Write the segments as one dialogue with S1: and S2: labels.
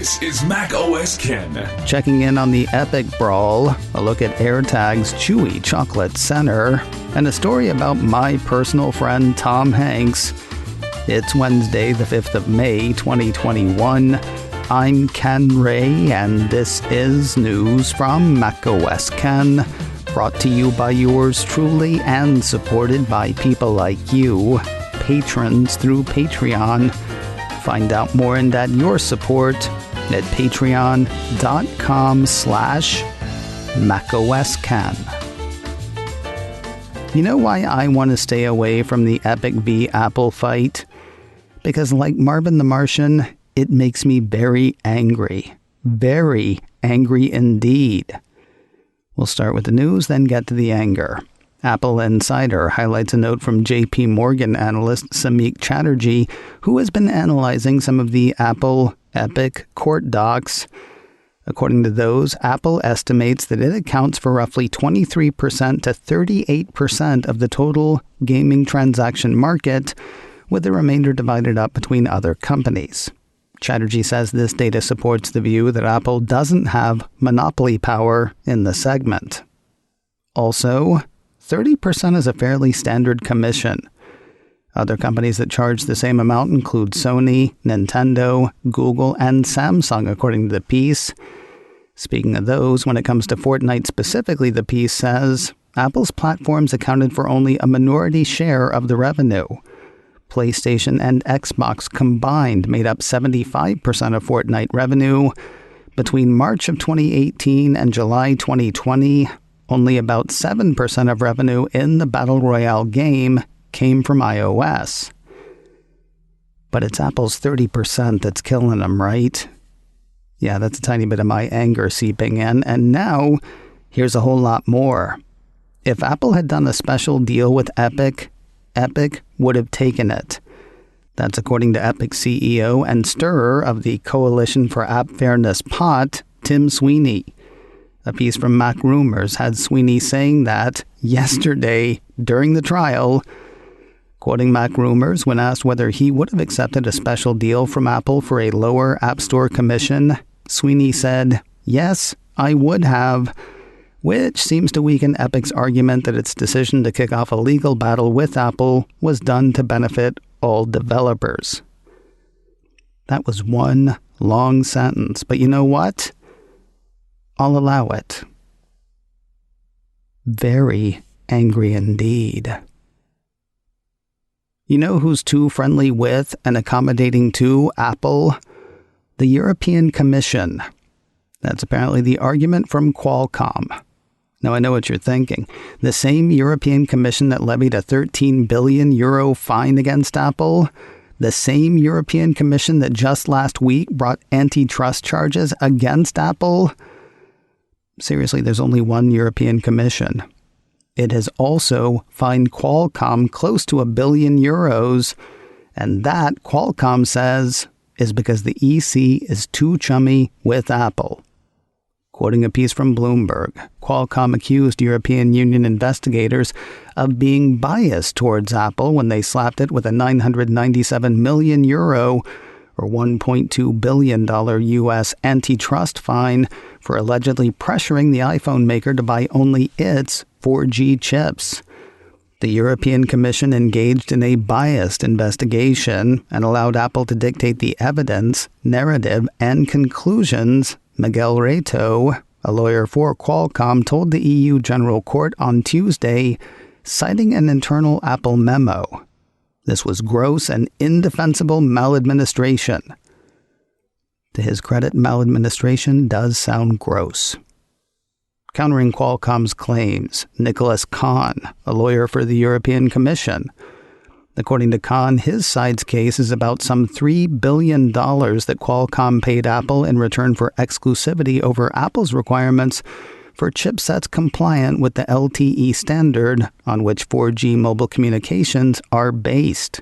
S1: This is Mac OS Ken.
S2: Checking in on the epic brawl, a look at AirTag's chewy chocolate center, and a story about my personal friend Tom Hanks. It's Wednesday, the 5th of May, 2021. I'm Ken Ray, and this is news from Mac OS Ken, brought to you by yours truly and supported by people like you, patrons through Patreon. Find out more and add your support at patreon.com/MacOSCan. You know why I want to stay away from the Epic v. Apple fight? Because like Marvin the Martian, it makes me very angry. Very angry indeed. We'll start with the news, then get to the anger. Apple Insider highlights a note from JP Morgan analyst Samik Chatterjee, who has been analyzing some of the Apple Epic court docs. According to those, Apple estimates that it accounts for roughly 23% to 38% of the total gaming transaction market, with the remainder divided up between other companies. Chatterjee says this data supports the view that Apple doesn't have monopoly power in the segment. Also, 30% is a fairly standard commission. Other companies that charge the same amount include Sony, Nintendo, Google, and Samsung, according to the piece. Speaking of those, when it comes to Fortnite specifically, the piece says Apple's platforms accounted for only a minority share of the revenue. PlayStation and Xbox combined made up 75% of Fortnite revenue. Between March of 2018 and July 2020, only about 7% of revenue in the Battle Royale game came from iOS. But it's Apple's 30% that's killing them, right? Yeah, that's a tiny bit of my anger seeping in. And now, here's a whole lot more. If Apple had done a special deal with Epic, Epic would have taken it. That's according to Epic CEO and stirrer of the Coalition for App Fairness pot, Tim Sweeney. A piece from Mac Rumors had Sweeney saying that yesterday during the trial. Quoting Mac Rumors, when asked whether he would have accepted a special deal from Apple for a lower App Store commission, Sweeney said, "Yes, I would have," which seems to weaken Epic's argument that its decision to kick off a legal battle with Apple was done to benefit all developers. That was one long sentence, but you know what? I'll allow it. Very angry indeed. You know who's too friendly with and accommodating to Apple? The European Commission. That's apparently the argument from Qualcomm. Now I know what you're thinking. The same European Commission that levied a €13 billion fine against Apple? The same European Commission that just last week brought antitrust charges against Apple? Seriously, there's only one European Commission. It has also fined Qualcomm close to €1 billion, and that, Qualcomm says, is because the EC is too chummy with Apple. Quoting a piece from Bloomberg, Qualcomm accused European Union investigators of being biased towards Apple when they slapped it with a €997 million or $1.2 billion U.S. antitrust fine for allegedly pressuring the iPhone maker to buy only its 4G chips. The European Commission engaged in a biased investigation and allowed Apple to dictate the evidence, narrative, and conclusions. Miguel Reto, a lawyer for Qualcomm, told the EU General Court on Tuesday, citing an internal Apple memo. This was gross and indefensible maladministration. To his credit, maladministration does sound gross. Countering Qualcomm's claims, Nicholas Kahn, a lawyer for the European Commission. According to Kahn, his side's case is about some $3 billion that Qualcomm paid Apple in return for exclusivity over Apple's requirements for chipsets compliant with the LTE standard on which 4G mobile communications are based.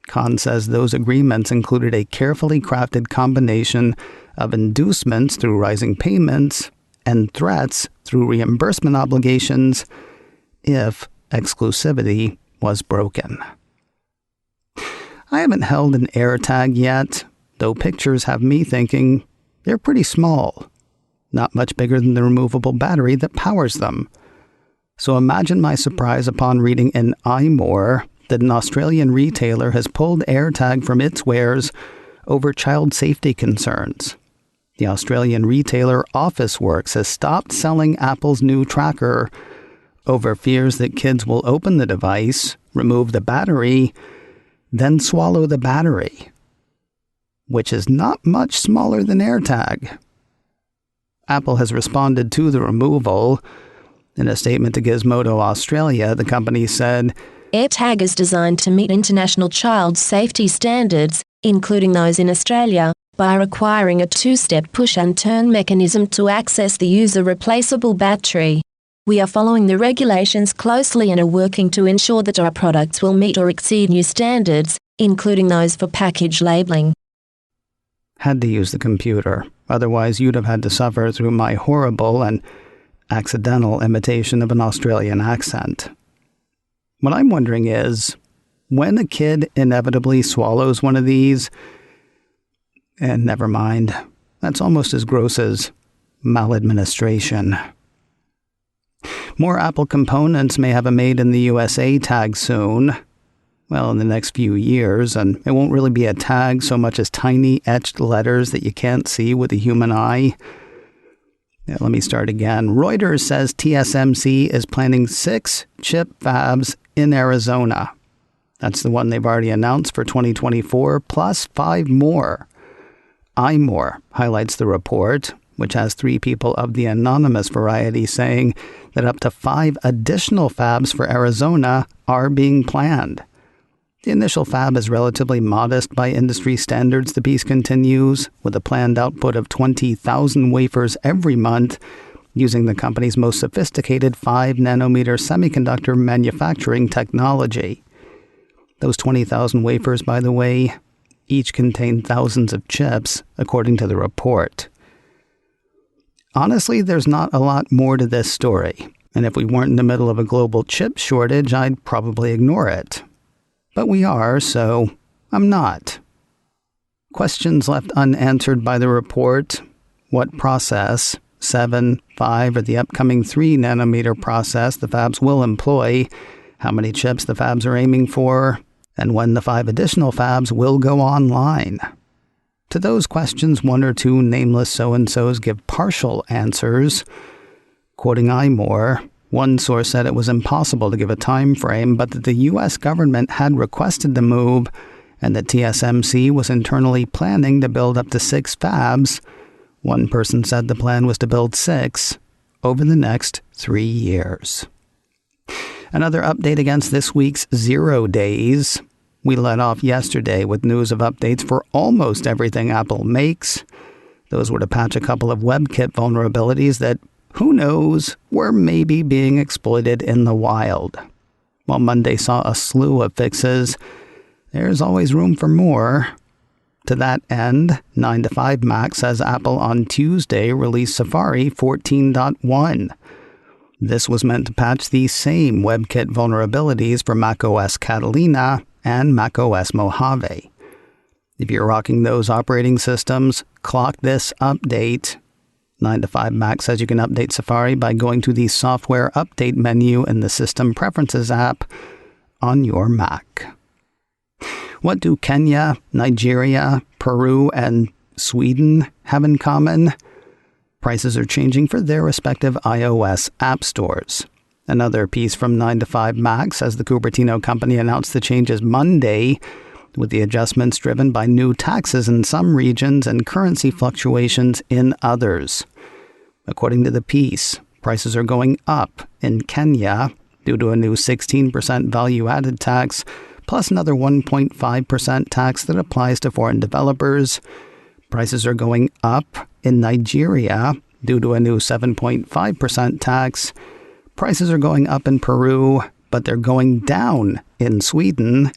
S2: Kahn says those agreements included a carefully crafted combination of inducements through rising payments and threats through reimbursement obligations if exclusivity was broken. I haven't held an AirTag yet, though pictures have me thinking They're pretty small, not much bigger than the removable battery that powers them. So imagine my surprise upon reading in iMore that an Australian retailer has pulled AirTag from its wares over child safety concerns. The Australian retailer Officeworks has stopped selling Apple's new tracker over fears that kids will open the device, remove the battery, then swallow the battery, which is not much smaller than AirTag. Apple has responded to the removal. In a statement to Gizmodo Australia, the company said,
S3: AirTag is designed to meet international child safety standards, including those in Australia, by requiring a two-step push and turn mechanism to access the user-replaceable battery. We are following the regulations closely and are working to ensure that our products will meet or exceed new standards, including those for package labeling.
S2: Had to use the computer, otherwise you'd have had to suffer through my horrible and accidental imitation of an Australian accent. What I'm wondering is, when a kid inevitably swallows one of these, and never mind, that's almost as gross as maladministration. More Apple components may have a Made in the USA tag soon. Well, in the next few years, and it won't really be a tag so much as tiny etched letters that you can't see with the human eye. Let me start again. Reuters says TSMC is planning 6 chip fabs in Arizona. That's the one they've already announced for 2024, plus 5 more. iMore highlights the report, which has 3 people of the anonymous variety saying that up to 5 additional fabs for Arizona are being planned. The initial fab is relatively modest by industry standards, the piece continues, with a planned output of 20,000 wafers every month using the company's most sophisticated 5-nanometer semiconductor manufacturing technology. Those 20,000 wafers, by the way, each contain thousands of chips, according to the report. Honestly, there's not a lot more to this story, and if we weren't in the middle of a global chip shortage, I'd probably ignore it. But we are, so I'm not. Questions left unanswered by the report. What process, 7, 5, or the upcoming 3-nanometer process the fabs will employ, how many chips the fabs are aiming for, and when the 5 additional fabs will go online. To those questions, 1 or 2 nameless so-and-sos give partial answers. Quoting iMore, one source said it was impossible to give a time frame, but that the U.S. government had requested the move and that TSMC was internally planning to build up to 6 fabs. One person said the plan was to build 6 over the next 3 years. Another update against this week's 0 days. We led off yesterday with news of updates for almost everything Apple makes. Those were to patch a couple of WebKit vulnerabilities that, who knows, were maybe being exploited in the wild. While Monday saw a slew of fixes, there's always room for more. To that end, 9 to 5 Mac says Apple on Tuesday released Safari 14.1. This was meant to patch these same WebKit vulnerabilities for macOS Catalina and macOS Mojave. If you're rocking those operating systems, clock this update. 9 to 5 Mac says you can update Safari by going to the Software Update menu in the System Preferences app on your Mac. What do Kenya, Nigeria, Peru, and Sweden have in common? Prices are changing for their respective iOS app stores. Another piece from 9 to 5 Mac says the Cupertino company announced the changes Monday, with the adjustments driven by new taxes in some regions and currency fluctuations in others. According to the piece, prices are going up in Kenya due to a new 16% value-added tax, plus another 1.5% tax that applies to foreign developers. Prices are going up in Nigeria due to a new 7.5% tax. Prices are going up in Peru, but they're going down in Sweden.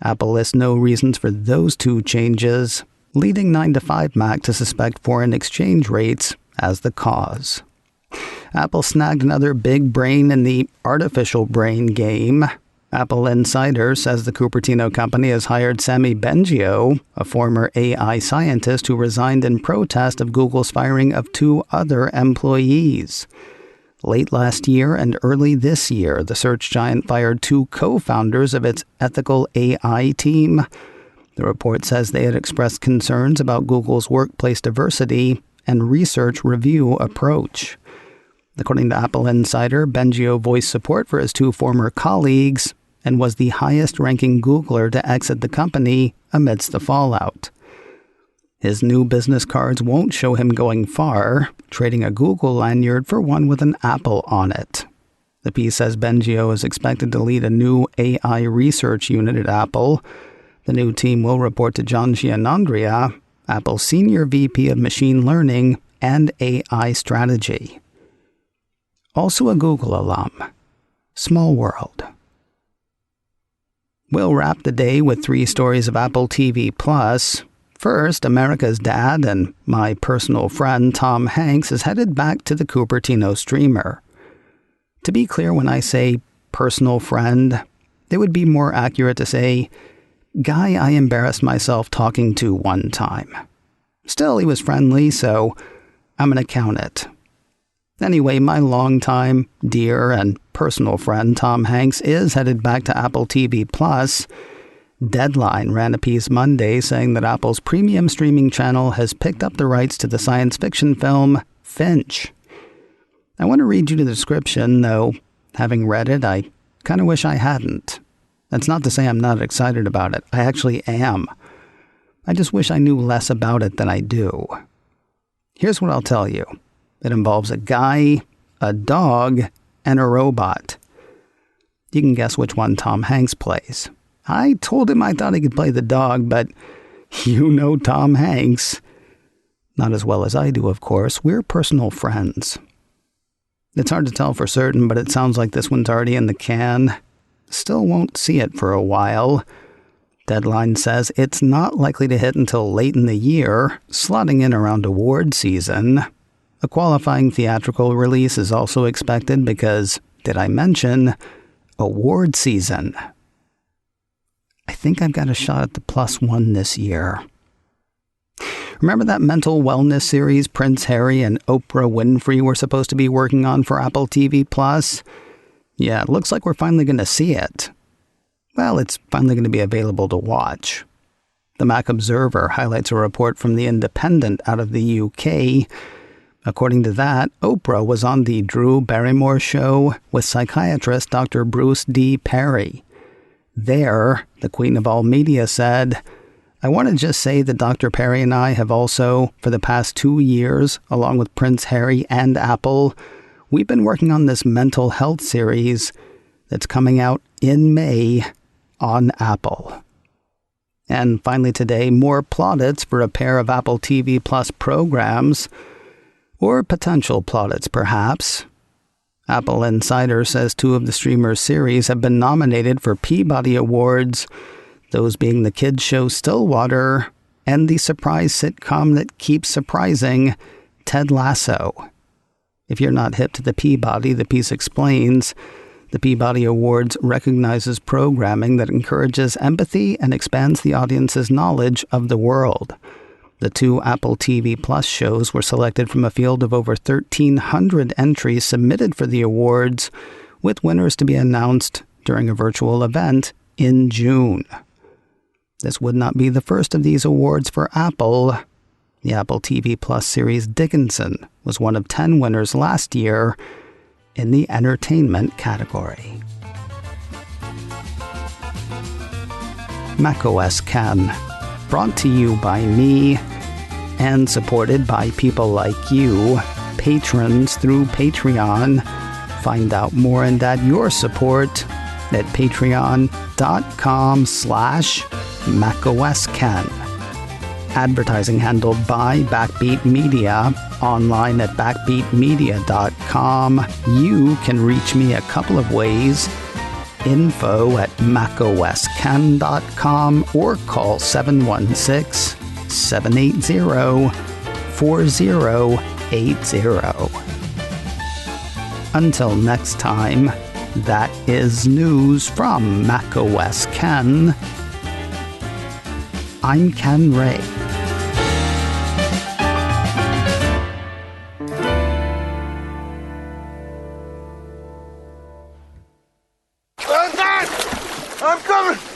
S2: Apple lists no reasons for those 2 changes, leading 9 to 5 Mac to suspect foreign exchange rates as the cause. Apple snagged another big brain in the artificial brain game. Apple Insider says the Cupertino company has hired Samy Bengio, a former AI scientist who resigned in protest of Google's firing of 2 other employees. Late last year and early this year, the search giant fired 2 co-founders of its ethical AI team. The report says they had expressed concerns about Google's workplace diversity and research review approach. According to Apple Insider, Bengio voiced support for his 2 former colleagues and was the highest-ranking Googler to exit the company amidst the fallout. His new business cards won't show him going far, trading a Google lanyard for one with an apple on it. The piece says Bengio is expected to lead a new AI research unit at Apple. The new team will report to John Giannandrea, Apple's Senior VP of Machine Learning and AI Strategy. Also a Google alum. Small world. We'll wrap the day with 3 stories of Apple TV+. First, America's dad and my personal friend Tom Hanks is headed back to the Cupertino streamer. To be clear, when I say personal friend, it would be more accurate to say guy I embarrassed myself talking to one time. Still, he was friendly, so I'm going to count it. Anyway, my longtime, dear, and personal friend Tom Hanks is headed back to Apple TV+. Deadline ran a piece Monday saying that Apple's premium streaming channel has picked up the rights to the science fiction film Finch. I want to read you the description, though, having read it, I kind of wish I hadn't. That's not to say I'm not excited about it. I actually am. I just wish I knew less about it than I do. Here's what I'll tell you. It involves a guy, a dog, and a robot. You can guess which one Tom Hanks plays. I told him I thought he could play the dog, but you know Tom Hanks. Not as well as I do, of course. We're personal friends. It's hard to tell for certain, but it sounds like this one's already in the can. Still won't see it for a while. Deadline says it's not likely to hit until late in the year, slotting in around award season. A qualifying theatrical release is also expected because, did I mention, award season. I think I've got a shot at the +1 this year. Remember that mental wellness series Prince Harry and Oprah Winfrey were supposed to be working on for Apple TV+? Yeah, it looks like we're finally going to see it. Well, it's finally going to be available to watch. The Mac Observer highlights a report from The Independent out of the UK. According to that, Oprah was on the Drew Barrymore show with psychiatrist Dr. Bruce D. Perry. There, the Queen of all media said, "I want to just say that Dr. Perry and I have also, for the past 2 years, along with Prince Harry and Apple, we've been working on this mental health series that's coming out in May on Apple." And finally today, more plaudits for a pair of Apple TV Plus programs, or potential plaudits perhaps. Apple Insider says 2 of the streamer's series have been nominated for Peabody Awards, those being the kids show Stillwater and the surprise sitcom that keeps surprising, Ted Lasso. If you're not hip to the Peabody, the piece explains, the Peabody Awards recognizes programming that encourages empathy and expands the audience's knowledge of the world. The 2 Apple TV Plus shows were selected from a field of over 1,300 entries submitted for the awards, with winners to be announced during a virtual event in June. This would not be the first of these awards for Apple. The Apple TV Plus series Dickinson was one of 10 winners last year in the entertainment category. macOS Ken, brought to you by me and supported by people like you, patrons through Patreon. Find out more and add your support at patreon.com/macOSKen. Advertising handled by Backbeat Media, online at backbeatmedia.com. You can reach me a couple of ways. Info at macosken.com or call 716-780-4080. Until next time, That is news from macOS Ken. I'm Ken Ray.
S4: I'm coming!